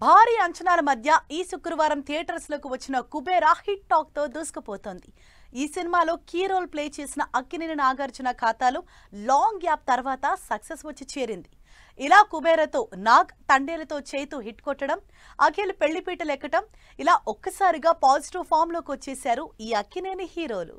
భారీ అంచనాల మధ్య ఈ శుక్రవారం థియేటర్స్ లోకి వచ్చిన కుబేరా హిట్ టాక్ తో దూసుకుపోతోంది. ఈ సినిమాలో కీ రోల్ ప్లే చేసిన అక్కినేని నాగార్జున ఖాతాలో లాంగ్ గ్యాప్ తర్వాత సక్సెస్ వచ్చి చేరింది. ఇలా కుబేరాతో నాగ్, తండేలతో చైతు హిట్ కొట్టడం, అఖిల్ పెళ్లిపీటలు ఎక్కడం, ఇలా ఒక్కసారిగా పాజిటివ్ ఫామ్ లోకి వచ్చేశారు ఈ అక్కినేని హీరోలు.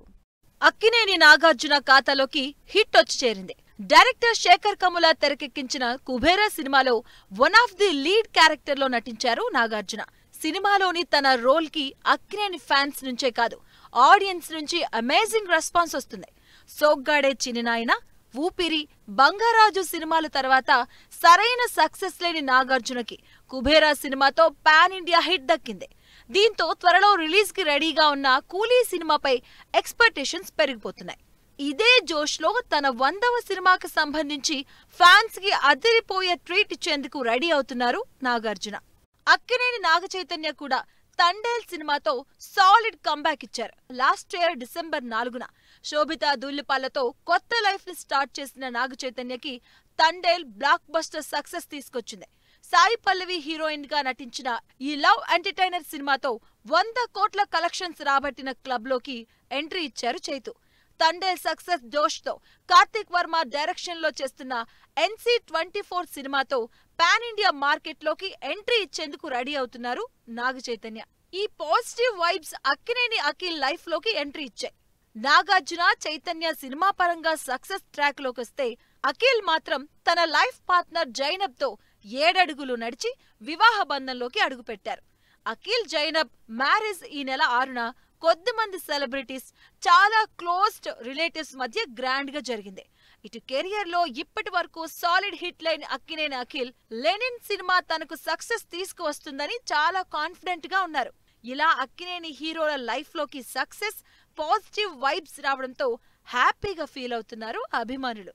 అక్కినేని నాగార్జున ఖాతాలోకి హిట్ వచ్చి చేరింది. డైరెక్టర్ శేఖర్ కమ్ముల తెరకెక్కించిన కుబేరా సినిమాలో one of the lead character లో నటించారు నాగార్జున. సినిమాలోని తన రోల్ కి అక్కినేని ఫ్యాన్స్ నుంచే కాదు, ఆడియన్స్ నుంచి అమేజింగ్ రెస్పాన్స్ వస్తుంది. సోగ్గాడే చిన్ననాయన, ఊపిరి, బంగారాజు సినిమాల తర్వాత సరైన సక్సెస్ లేని నాగార్జునకి కుబేరా సినిమాతో పాన్ ఇండియా హిట్ దక్కింది. దీంతో త్వరలో రిలీజ్ కి రెడీగా ఉన్న కూలీ సినిమాపై ఎక్స్పెక్టేషన్స్ పెరిగిపోతున్నాయి. ఇదే జోష్ లో తన 100వ సినిమాకి సంబంధించి ఫ్యాన్స్ కి అదిరిపోయే ట్రీట్ ఇచ్చేందుకు రెడీ అవుతున్నారు నాగార్జున. అక్కినేని నాగ చైతన్య కూడా తండేల్ సినిమాతో సాలిడ్ కంబ్యాక్ ఇచ్చారు. లాస్ట్ ఇయర్ డిసెంబర్ 4న శోభితా ధూళిపాలతో కొత్త లైఫ్ ని స్టార్ట్ చేసిన నాగ చైతన్యకి తండేల్ బ్లాక్ బస్టర్ సక్సెస్ తీసుకొచ్చింది. సాయి పల్లవి హీరోయిన్ గా నటించిన ఈ లవ్ ఎంటర్టైనర్ సినిమాతో 100 కోట్ల కలెక్షన్స్ రాబట్టిన క్లబ్ లోకి ఎంట్రీ ఇచ్చారు చైతు. తండేల్ సక్సెస్ జోష్ తో కార్తిక్ వర్మ డైరెక్షన్ లో చేస్తున్న NC24 సినిమాతో పాన్ ఇండియా మార్కెట్ లోకి ఎంట్రీ ఇచ్చేందుకు రెడీ అవుతున్నారు నాగ చైతన్య. ఈ positive vibes Akkineni Akhil life లోకి ఎంట్రీ ఇచ్చాయి. నాగార్జున, చైతన్య సినిమా పరంగా సక్సెస్ ట్రాక్ లోకి వస్తే, అఖిల్ మాత్రం తన లైఫ్ పార్ట్నర్ జైనబ్ తో 7 అడుగులు నడిచి వివాహ బంధంలోకి అడుగుపెట్టారు. అఖిల్, జైనబ్ మ్యారేజ్ ఈ నెల 6న కొద్దిమంది సెలబ్రిటీస్, చాలా క్లోజ్డ్ రిలేటివ్స్ మధ్య గ్రాండ్ గా జరిగింది. ఇటు కెరియర్ లో ఇప్పటి వరకు సాలిడ్ హిట్ లైన్ అక్కినేని అఖిల్ లెనిన్ సినిమా తనకు సక్సెస్ తీసుకువస్తుందని చాలా కాన్ఫిడెంట్ గా ఉన్నారు. ఇలా అక్కినేని హీరోల లైఫ్ లోకి సక్సెస్, పాజిటివ్ వైబ్స్ రావడంతో హ్యాపీగా ఫీల్ అవుతున్నారు అభిమానులు.